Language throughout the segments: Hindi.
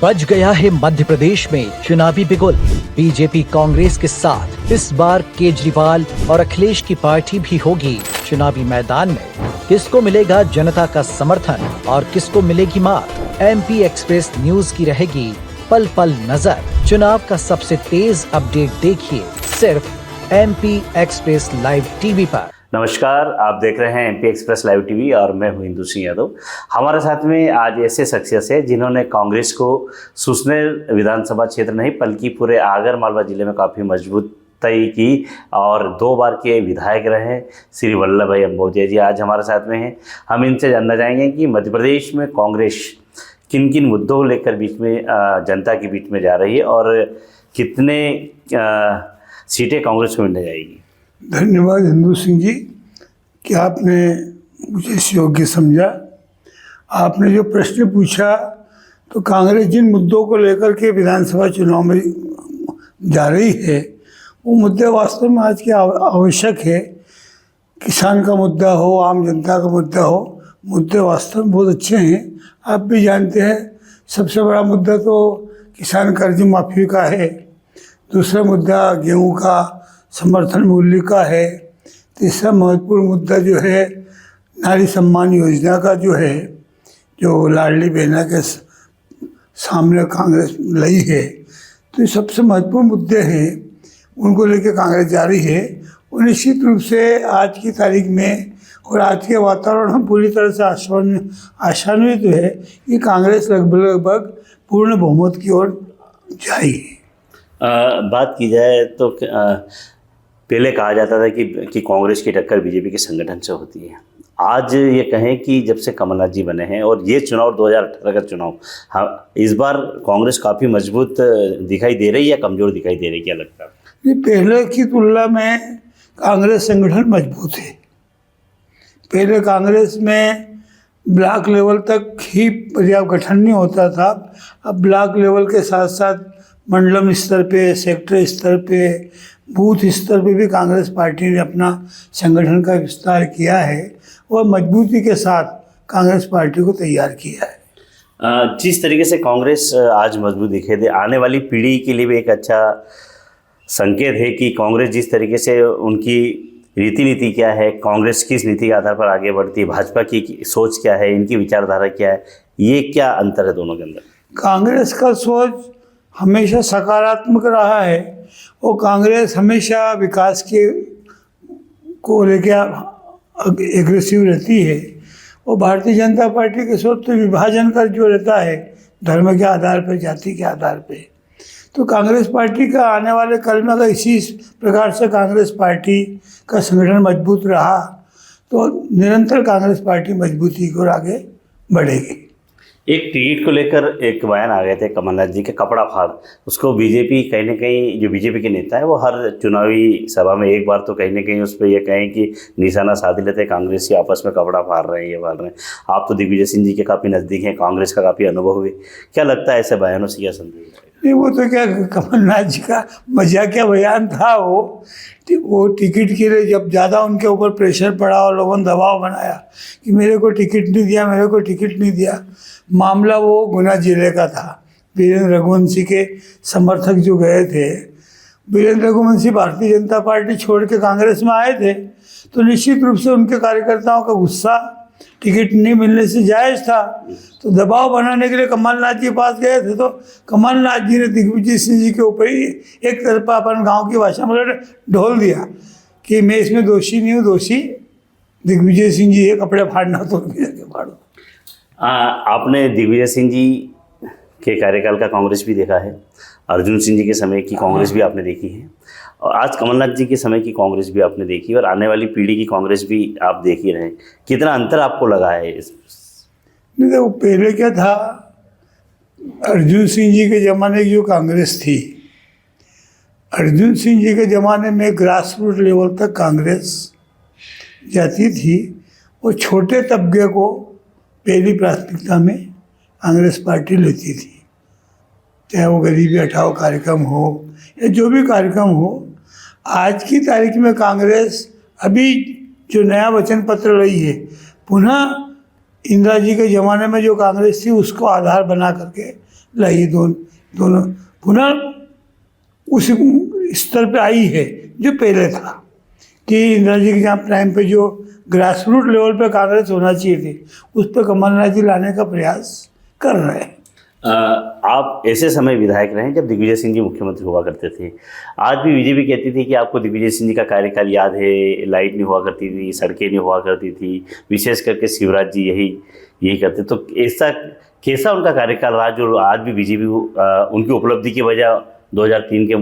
बज गया है मध्य प्रदेश में चुनावी बिगुल। बीजेपी कांग्रेस के साथ इस बार केजरीवाल और अखिलेश की पार्टी भी होगी चुनावी मैदान में। किसको मिलेगा जनता का समर्थन और किसको मिलेगी मात? एमपी एक्सप्रेस न्यूज की रहेगी पल पल नजर। चुनाव का सबसे तेज अपडेट देखिए सिर्फ एमपी एक्सप्रेस लाइव टीवी पर। नमस्कार, आप देख रहे हैं एमपी एक्सप्रेस लाइव टीवी और मैं हूं इंदु सिंह यादव। हमारे साथ में आज ऐसे शख्सियत है जिन्होंने कांग्रेस को सुसनेर विधानसभा क्षेत्र नहीं बल्कि पूरे आगर मालवा जिले में काफ़ी मजबूती की और 2 बार के विधायक रहे श्री वल्लभ भाई अंबोजिया जी आज हमारे साथ में हैं। हम इनसे जानना चाहेंगे कि मध्य प्रदेश में कांग्रेस किन किन मुद्दों को लेकर बीच में जनता के बीच में जा रही है और कितने सीटें कांग्रेस को मिलने जाएगी। धन्यवाद इंदु सिंह जी कि आपने मुझे इस योग्य समझा। आपने जो प्रश्न पूछा तो कांग्रेस जिन मुद्दों को लेकर के विधानसभा चुनाव में जा रही है वो मुद्दे वास्तव में आज के आवश्यक है। किसान का मुद्दा हो, आम जनता का मुद्दा हो, मुद्दे वास्तव में बहुत अच्छे हैं। आप भी जानते हैं सबसे बड़ा मुद्दा तो किसान कर्ज माफी का है, दूसरा मुद्दा गेहूं का समर्थन मूल्य का है, तीसरा महत्वपूर्ण मुद्दा जो है नारी सम्मान योजना का जो है, जो लाडली बहना के सामने कांग्रेस लाई है। तो ये सबसे महत्वपूर्ण मुद्दे हैं, उनको लेकर कांग्रेस जा रही है। और निश्चित रूप से आज की तारीख में और आज के वातावरण हम पूरी तरह से आशान्वित है कि कांग्रेस लगभग पूर्ण बहुमत की ओर जाएगी। बात की जाए तो पहले कहा जाता था कि कांग्रेस की टक्कर बीजेपी के संगठन से होती है। आज ये कहें कि जब से कमलनाथ जी बने हैं और ये चुनाव 2018 का चुनाव, हाँ, इस बार कांग्रेस काफ़ी मजबूत दिखाई दे रही है या कमज़ोर दिखाई दे रही है, क्या लगता है? ये पहले की तुलना में कांग्रेस संगठन मजबूत है। पहले कांग्रेस में ब्लॉक लेवल तक ही पर्याप्त गठन नहीं होता था। अब ब्लॉक लेवल के साथ साथ मंडलम स्तर पे, सेक्टर स्तर पे, बूथ स्तर पे भी कांग्रेस पार्टी ने अपना संगठन का विस्तार किया है और मजबूती के साथ कांग्रेस पार्टी को तैयार किया है। जिस तरीके से कांग्रेस आज मजबूत दिखे दे, आने वाली पीढ़ी के लिए भी एक अच्छा संकेत है कि कांग्रेस जिस तरीके से उनकी रीति नीति क्या है, कांग्रेस किस नीति के आधार पर आगे बढ़ती है, भाजपा की सोच क्या है, इनकी विचारधारा क्या है, ये क्या अंतर है दोनों के अंदर? कांग्रेस का सोच हमेशा सकारात्मक रहा है और कांग्रेस हमेशा विकास के को लेकर एग्रेसिव रहती है। और भारतीय जनता पार्टी के सोच तो विभाजन का जो रहता है धर्म के आधार पर, जाति के आधार पे। तो कांग्रेस पार्टी का आने वाले कल में अगर इसी प्रकार से कांग्रेस पार्टी का संगठन मजबूत रहा तो निरंतर कांग्रेस पार्टी मजबूती की ओर आगे बढ़ेगी। एक टिकट को लेकर एक बयान आ गए थे कमलनाथ जी के, कपड़ा फाड़। उसको बीजेपी कहीं ना कहीं, जो बीजेपी के नेता है वो हर चुनावी सभा में एक बार तो कहीं ना कहीं उस पर यह कहें कि निशाना साध लेते हैं कांग्रेस की, आपस में कपड़ा फाड़ रहे हैं, ये फाड़ रहे हैं। आप तो दिग्विजय सिंह जी के काफ़ी नज़दीक हैं, कांग्रेस का काफ़ी अनुभव है, क्या लगता है ऐसे बयानों से क्या संदेश? नहीं, वो तो क्या कमलनाथ जी का मजाकिया बयान था। वो टिकट के लिए जब ज़्यादा उनके ऊपर प्रेशर पड़ा और लोगों ने दबाव बनाया कि मेरे को टिकट नहीं दिया, मेरे को टिकट नहीं दिया। मामला वो गुना जिले का था। वीरेंद्र रघुवंशी के समर्थक जो गए थे, वीरेंद्र रघुवंशी भारतीय जनता पार्टी छोड़ के कांग्रेस में आए थे, तो निश्चित रूप से उनके कार्यकर्ताओं का गुस्सा टिकट नहीं मिलने से जायज़ था। तो दबाव बनाने के लिए कमलनाथ जी के पास गए थे, तो कमलनाथ जी ने दिग्विजय सिंह जी के ऊपर ही एक तरफा अपन गांव की भाषा में ढोल दिया कि मैं इसमें दोषी नहीं हूँ, दोषी दिग्विजय सिंह जी है, कपड़े फाड़ना तो जाके फाड़ो। आपने दिग्विजय सिंह जी के कार्यकाल का कांग्रेस भी देखा है, अर्जुन सिंह जी के समय की कांग्रेस भी आपने देखी है और आज कमलनाथ जी के समय की कांग्रेस भी आपने देखी और आने वाली पीढ़ी की कांग्रेस भी आप देख ही रहे। कितना अंतर आपको लगा है इस? नहीं, देखो पहले क्या था, अर्जुन सिंह जी के ज़माने की जो कांग्रेस थी, अर्जुन सिंह जी के ज़माने में ग्रास रूट लेवल तक कांग्रेस जाती थी और छोटे तबके को पहली प्राथमिकता में कांग्रेस पार्टी लेती थी। चाहे वो गरीबी हटाओ कार्यक्रम हो या जो भी कार्यक्रम हो। आज की तारीख में कांग्रेस अभी जो नया वचन पत्र रही है, पुनः इंदिरा जी के ज़माने में जो कांग्रेस थी उसको आधार बना करके लाई, दोनों पुनः उस स्तर पे आई है जो पहले था कि इंदिरा जी के जहाँ प्राइम पे जो ग्रास रूट लेवल पे कांग्रेस होना चाहिए थी, उस पर कमलनाथ जी लाने का प्रयास कर रहे हैं। आप ऐसे समय विधायक रहे जब दिग्विजय सिंह जी मुख्यमंत्री हुआ करते थे। आज भी बीजेपी कहती थी कि आपको दिग्विजय सिंह जी का कार्यकाल याद है, लाइट नहीं हुआ करती थी, सड़कें नहीं हुआ करती थी, विशेष करके शिवराज जी यही करते। तो ऐसा कैसा उनका कार्यकाल रहा जो आज भी बीजेपी उनकी उपलब्धि की वजह 2003 के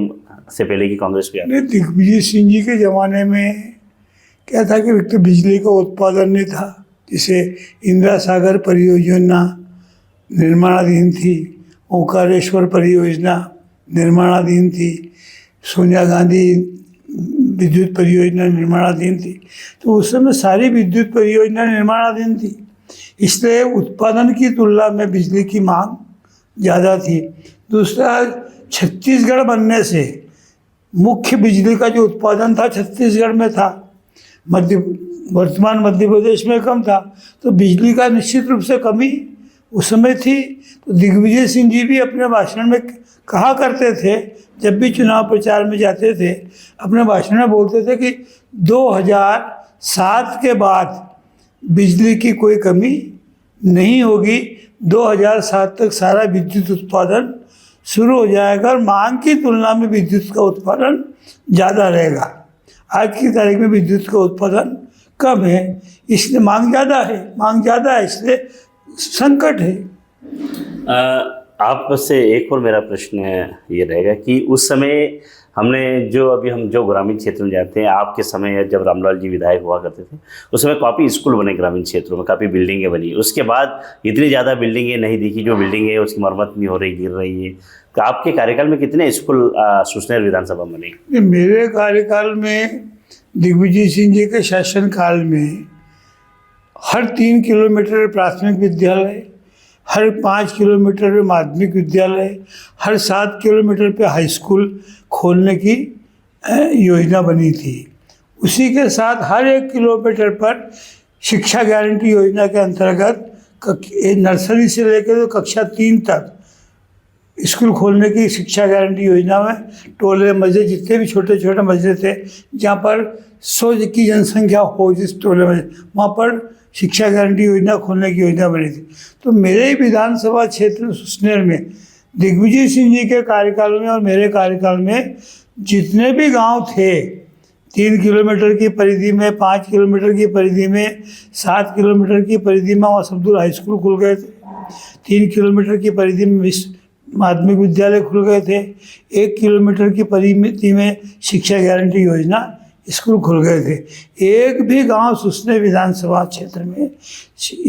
से पहले की कांग्रेस को याद है? दिग्विजय सिंह जी के ज़माने में क्या था कि एक तो बिजली का उत्पादन नहीं था, जिसे इंदिरा सागर परियोजना निर्माणाधीन थी, ओंकारेश्वर परियोजना निर्माणाधीन थी, सोनिया गांधी विद्युत परियोजना निर्माणाधीन थी। तो उस समय सारी विद्युत परियोजना निर्माणाधीन थी, इसलिए उत्पादन की तुलना में बिजली की मांग ज़्यादा थी। दूसरा, छत्तीसगढ़ बनने से मुख्य बिजली का जो उत्पादन था छत्तीसगढ़ में था, वर्तमान मध्य प्रदेश में कम था, तो बिजली का निश्चित रूप से कमी उस समय थी। तो दिग्विजय सिंह जी भी अपने भाषण में कहा करते थे, जब भी चुनाव प्रचार में जाते थे, अपने भाषण में बोलते थे कि 2007 के बाद बिजली की कोई कमी नहीं होगी, 2007 तक सारा विद्युत उत्पादन शुरू हो जाएगा और मांग की तुलना में विद्युत का उत्पादन ज़्यादा रहेगा। आज की तारीख में विद्युत का उत्पादन कम है, इसलिए मांग ज़्यादा है, इसलिए संकट है। आप से एक और मेरा प्रश्न ये रहेगा कि उस समय हमने हम जो ग्रामीण क्षेत्र में जाते हैं, आपके समय जब रामलाल जी विधायक हुआ करते थे, उस समय काफ़ी स्कूल बने ग्रामीण क्षेत्रों में, काफ़ी बिल्डिंगें बनी। उसके बाद इतनी ज़्यादा बिल्डिंगें नहीं दिखी, जो बिल्डिंग है उसकी मरम्मत नहीं हो रही, गिर रही है। तो आपके कार्यकाल में कितने स्कूल सुसनेर विधानसभा में बने? मेरे कार्यकाल में, दिग्विजय सिंह जी के शासनकाल में, हर 3 किलोमीटर प्राथमिक विद्यालय, हर 5 किलोमीटर पे माध्यमिक विद्यालय, हर 7 किलोमीटर पे हाई स्कूल खोलने की योजना बनी थी। उसी के साथ हर 1 किलोमीटर पर शिक्षा गारंटी योजना के अंतर्गत नर्सरी से लेकर तो कक्षा 3 तक स्कूल खोलने की शिक्षा गारंटी योजना में टोले मस्जिद, जितने भी छोटे छोटे मस्जिद थे जहाँ पर 100 की जनसंख्या हो, जिस टोले में वहाँ पर शिक्षा गारंटी योजना खोलने की योजना बनी थी। तो मेरे विधानसभा क्षेत्र सुसनेर में दिग्विजय सिंह जी के कार्यकाल में और मेरे कार्यकाल में जितने भी गांव थे, 3 किलोमीटर की परिधि में, 5 किलोमीटर की परिधि में, 7 किलोमीटर की परिधि में वहाँ सबदुल हाई स्कूल खुल गए थे, 3 किलोमीटर की परिधि में माध्यमिक विद्यालय खुल गए थे, 1 किलोमीटर की परिधि में शिक्षा गारंटी योजना स्कूल खुल गए थे। एक भी गांव सुसनेर विधानसभा क्षेत्र में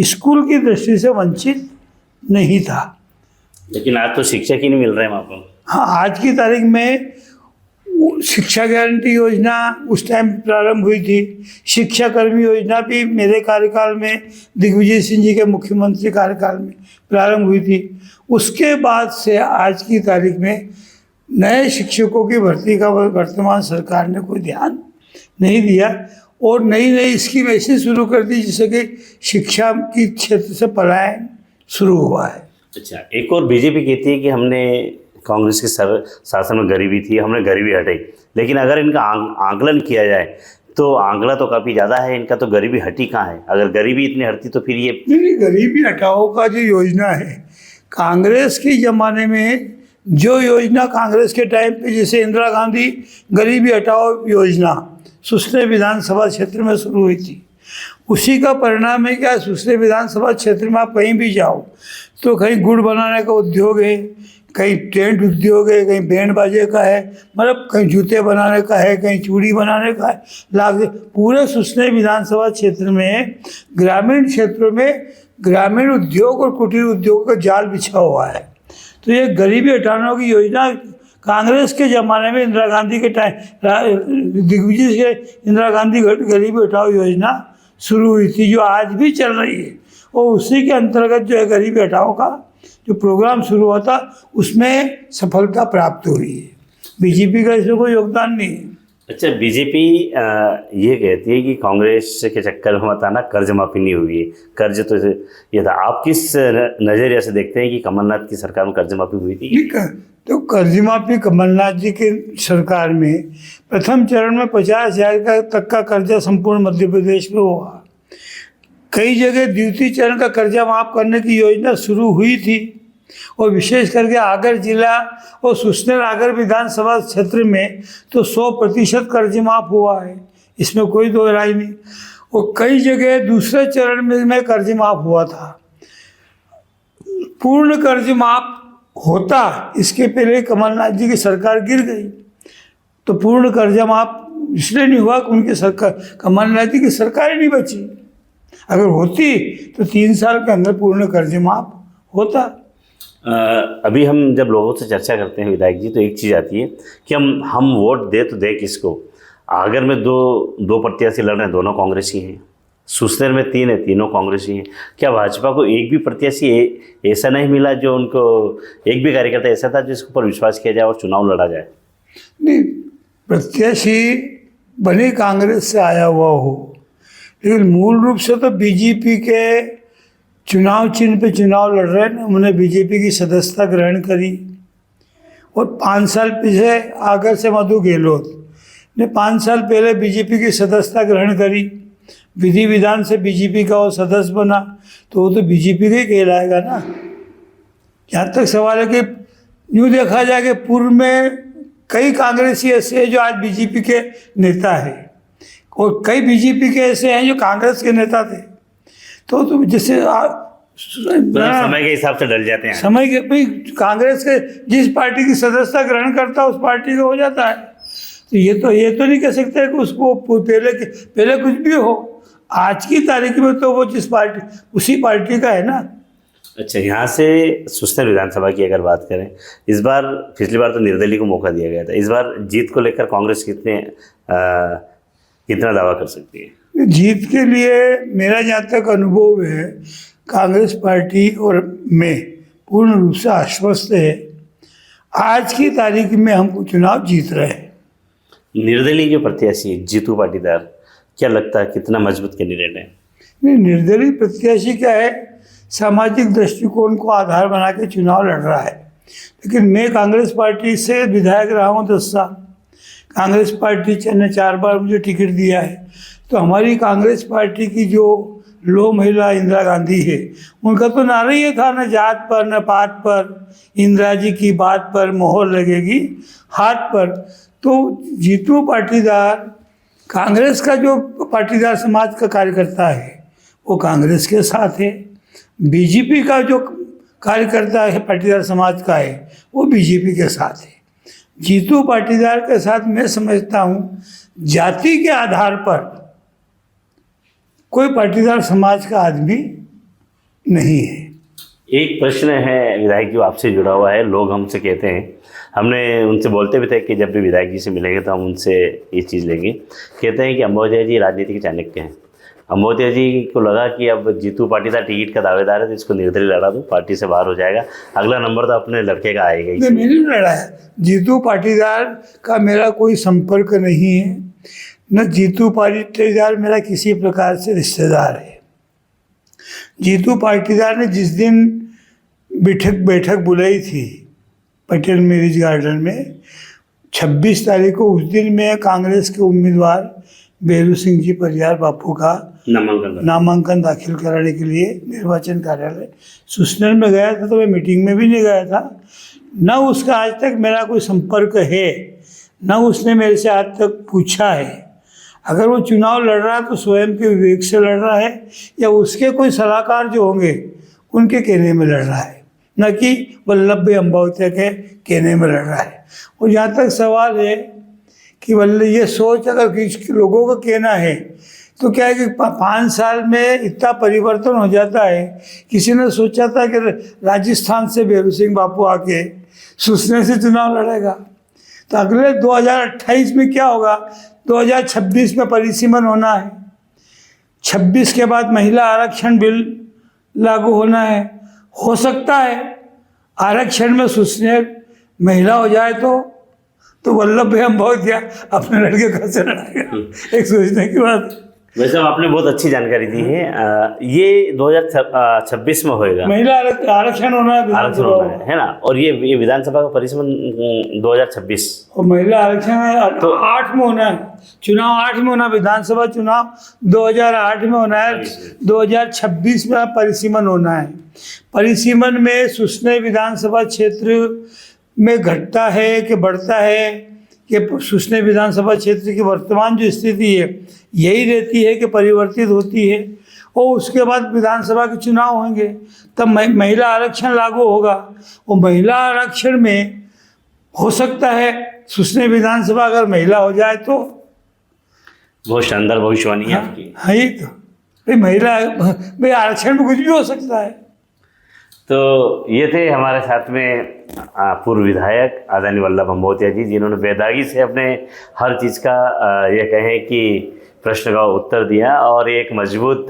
स्कूल की दृष्टि से वंचित नहीं था। लेकिन आज तो शिक्षक ही नहीं मिल रहे हैं वहाँ पर। हाँ, आज की तारीख में शिक्षा गारंटी योजना उस टाइम प्रारंभ हुई थी। शिक्षा कर्मी योजना भी मेरे कार्यकाल में, दिग्विजय सिंह जी के मुख्यमंत्री कार्यकाल में प्रारंभ हुई थी। उसके बाद से आज की तारीख में नए शिक्षकों की भर्ती का वर्तमान सरकार ने कोई ध्यान नहीं दिया और नई स्कीम ऐसी शुरू कर दी जिससे कि शिक्षा की क्षेत्र से पलायन शुरू हुआ है। अच्छा, एक और बीजेपी कहती है कि हमने कांग्रेस के शासन में गरीबी थी, हमने गरीबी हटाई। लेकिन अगर इनका आंकलन किया जाए तो आंकड़ा तो काफ़ी ज़्यादा है, इनका तो गरीबी हटी कहाँ है? अगर गरीबी इतनी हटती तो फिर ये नहीं, गरीबी हटाओ का जो योजना है, कांग्रेस के ज़माने में जो योजना कांग्रेस के टाइम पे, जैसे इंदिरा गांधी गरीबी हटाओ योजना सुसनेर विधानसभा क्षेत्र में शुरू हुई थी, उसी का परिणाम है क्या सुसनेर विधानसभा क्षेत्र में आप कहीं भी जाओ तो कहीं गुड़ बनाने का उद्योग है, कहीं टेंट उद्योग है, कहीं बैंड बाजे का है, मतलब कहीं जूते बनाने का है, कहीं चूड़ी बनाने का है। पूरे सुसनेर विधानसभा क्षेत्र में ग्रामीण क्षेत्रों में ग्रामीण उद्योग और कुटीर उद्योग का जाल बिछा हुआ है। तो ये गरीबी हटाने की योजना कांग्रेस के ज़माने में इंदिरा गांधी के टाइम, दिग्विजय से इंदिरा गांधी गरीबी हटाओ योजना शुरू हुई थी, जो आज भी चल रही है। और उसी के अंतर्गत जो है गरीबी हटाओ का जो प्रोग्राम शुरू हुआ था उसमें सफलता प्राप्त हुई है। बीजेपी का इसमें कोई योगदान नहीं है। अच्छा, बीजेपी ये कहती है कि कांग्रेस के चक्कर में मत आना, कर्ज माफी नहीं हुई है। कर्ज तो ये था, आप किस नजरिए से देखते हैं कि कमलनाथ की सरकार में कर्ज माफी हुई थी? ठीक है, तो कर्ज माफी कमलनाथ जी की सरकार में प्रथम चरण में 50,000 तक का कर्जा संपूर्ण मध्य प्रदेश में हुआ। कई जगह द्वितीय चरण का कर्जा माफ करने की योजना शुरू हुई थी और विशेष करके आगर जिला और सुसनेर आगर विधानसभा क्षेत्र में तो 100% कर्ज माफ हुआ है, इसमें कोई दो राय नहीं। और कई जगह दूसरे चरण में कर्ज माफ हुआ था। पूर्ण कर्ज माफ होता इसके पहले कमलनाथ जी की सरकार गिर गई, तो पूर्ण कर्जा माफ इसलिए नहीं हुआ कि उनकी सरकार, कमलनाथ जी की सरकार ही नहीं बची। अगर होती तो 3 साल के अंदर पूर्ण कर्ज माफ होता। अभी हम जब लोगों से चर्चा करते हैं विधायक जी, तो एक चीज़ आती है कि हम वोट दे तो दे किसको। आगर में दो प्रत्याशी लड़ रहे हैं, दोनों कांग्रेसी हैं। सुसनेर में 3 है, तीनों कांग्रेसी हैं। क्या भाजपा को एक भी प्रत्याशी ऐसा नहीं मिला जो उनको, एक भी कार्यकर्ता ऐसा था जिसके ऊपर विश्वास किया जाए और चुनाव लड़ा जाए? नहीं, प्रत्याशी बने कांग्रेस से आया हुआ हो, लेकिन मूल रूप से तो बीजेपी के चुनाव चिन्ह पे चुनाव लड़ रहे हैं। उन्होंने बीजेपी की सदस्यता ग्रहण करी और 5 साल पीछे आगर से मधु गहलोत ने 5 साल पहले बीजेपी की सदस्यता ग्रहण करी। विधि विधान से बीजेपी का वो सदस्य बना, तो वो तो बीजेपी का ही कहलाएगा ना। यहाँ तक सवाल है कि यूँ देखा जाए कि पूर्व में कई कांग्रेसी ऐसे हैं जो आज बीजेपी के नेता हैं और कई बीजेपी के ऐसे हैं जो कांग्रेस के नेता थे। तो जैसे समय के हिसाब से डल जाते हैं। समय के भाई कांग्रेस के जिस पार्टी की सदस्यता ग्रहण करता है उस पार्टी का हो जाता है। तो ये तो नहीं कह सकते कि उसको पहले कुछ भी हो। आज की तारीख में तो वो जिस पार्टी उसी पार्टी का है ना। अच्छा, यहाँ से सुसनेर विधानसभा की अगर बात करें, इस बार, पिछली बार तो निर्दलीय को मौका दिया गया था, इस बार जीत को लेकर कांग्रेस कितना दावा कर सकती है? जीत के लिए मेरा जहाँ तक अनुभव है, कांग्रेस पार्टी और मैं पूर्ण रूप से आश्वस्त है। आज की तारीख में हम चुनाव जीत रहे हैं। निर्दलीय जो प्रत्याशी जीतू पाटीदार, क्या लगता है कितना मजबूत कैंडिडेट है? नहीं, निर्दलीय प्रत्याशी क्या है, सामाजिक दृष्टिकोण को आधार बना के चुनाव लड़ रहा है। लेकिन मैं कांग्रेस पार्टी से विधायक रहा हूँ 10 साल। कांग्रेस पार्टी ने 4 बार मुझे टिकट दिया है। तो हमारी कांग्रेस पार्टी की जो लो महिला इंदिरा गांधी है, उनका तो नारा ये था, न जात पर न पात पर, इंदिरा जी की बात पर मोहर लगेगी हाथ पर। तो जीतू पाटीदार कांग्रेस का जो पाटीदार समाज का कार्यकर्ता है वो कांग्रेस के साथ है। बीजेपी का जो कार्यकर्ता है पाटीदार समाज का है वो बीजेपी के साथ है। जीतू पाटीदार के साथ मैं समझता हूँ जाति के आधार पर कोई पाटीदार समाज का आदमी नहीं है। एक प्रश्न है विधायक जी, आपसे जुड़ा हुआ है। लोग हमसे कहते हैं, हमने उनसे बोलते भी थे कि जब भी विधायक जी से मिलेंगे तो हम उनसे ये चीज़ लेंगे। कहते हैं कि अंबोधिया जी राजनीति के चाणक्य हैं। अंबोधिया जी को लगा कि अब जीतू पाटीदार टिकट का दावेदार है तो इसको निर्दलीय लड़ा दूँ, पार्टी से बाहर हो जाएगा, अगला नंबर तो अपने लड़के का आएगा ही। मैंने नहीं लड़ा है। जीतू पाटीदार का मेरा कोई संपर्क नहीं है, न जीतू पाटीदार मेरा किसी प्रकार से रिश्तेदार है। जीतू पाटीदार ने जिस दिन बैठक बुलाई थी पटेल मैरिज गार्डन में 26 तारीख को, उस दिन मैं कांग्रेस के उम्मीदवार बेरू सिंह जी परियार बापू का नामांकन दाखिल कराने के लिए निर्वाचन कार्यालय सुसनेर में गया था। तो मैं मीटिंग में भी नहीं गया था, न उसका आज तक मेरा कोई संपर्क है, न उसने मेरे से आज तक पूछा है। अगर वो चुनाव लड़ रहा है तो स्वयं के विवेक से लड़ रहा है या उसके कोई सलाहकार जो होंगे उनके कहने में लड़ रहा है, न कि वल्लभ भाई अंबोधिया के कहने में लड़ रहा है। और जहाँ तक सवाल है कि ये सोच अगर किसी लोगों का कहना है तो क्या है कि 5 साल में इतना परिवर्तन हो जाता है। किसी ने सोचा था कि राजस्थान से बेरू सिंह बापू आके सुसनेर से चुनाव लड़ेगा, तो अगले 2028 में क्या होगा, 2026 में परिसीमन होना है, 26 के बाद महिला आरक्षण बिल लागू होना है। हो सकता है आरक्षण में सुसनेर महिला हो जाए तो तो वल्लभ भाई हम बहुत क्या अपने लड़के घर से लड़ाएगा, एक सोचने की बात है। वैसे आपने बहुत अच्छी जानकारी दी है। ये 2026 में होएगा, महिला आरक्षण होना है आरक्षण विधानसभा होना में। है ना, और ये विधानसभा का परिसमन 2026। और महिला आरक्षण तो 8 में होना है, चुनाव 8 में होना, विधानसभा चुनाव 2008 में होना है, 2026 में परिसीमन होना है। परिसीमन में सुसनेर विधानसभा क्षेत्र में घटता है कि बढ़ता है, कि सुसनेर विधानसभा क्षेत्र की वर्तमान जो स्थिति है यही रहती है कि परिवर्तित होती है, और उसके बाद विधानसभा के चुनाव होंगे तब महिला आरक्षण लागू होगा। और महिला आरक्षण में हो सकता है सुसनेर विधानसभा अगर महिला हो जाए तो बहुत शानदार भविष्यवाणी है आपकी। हाँ, ये तो भाई महिला भाई आरक्षण में कुछ भी हो सकता है। तो ये थे हमारे साथ में पूर्व विधायक आदरणीय वल्लभ भंभोतिया जी, जिन्होंने बेदागी से अपने हर चीज़ का ये कहें कि प्रश्न का उत्तर दिया, और एक मजबूत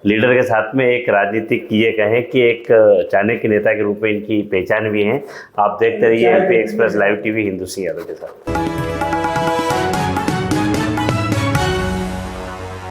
लीडर के साथ में एक राजनीतिक ये कहें कि एक चाणक्य नेता के रूप में इनकी पहचान भी है। आप देखते रहिए MP express live TV Hindu Singh Yadav के साथ।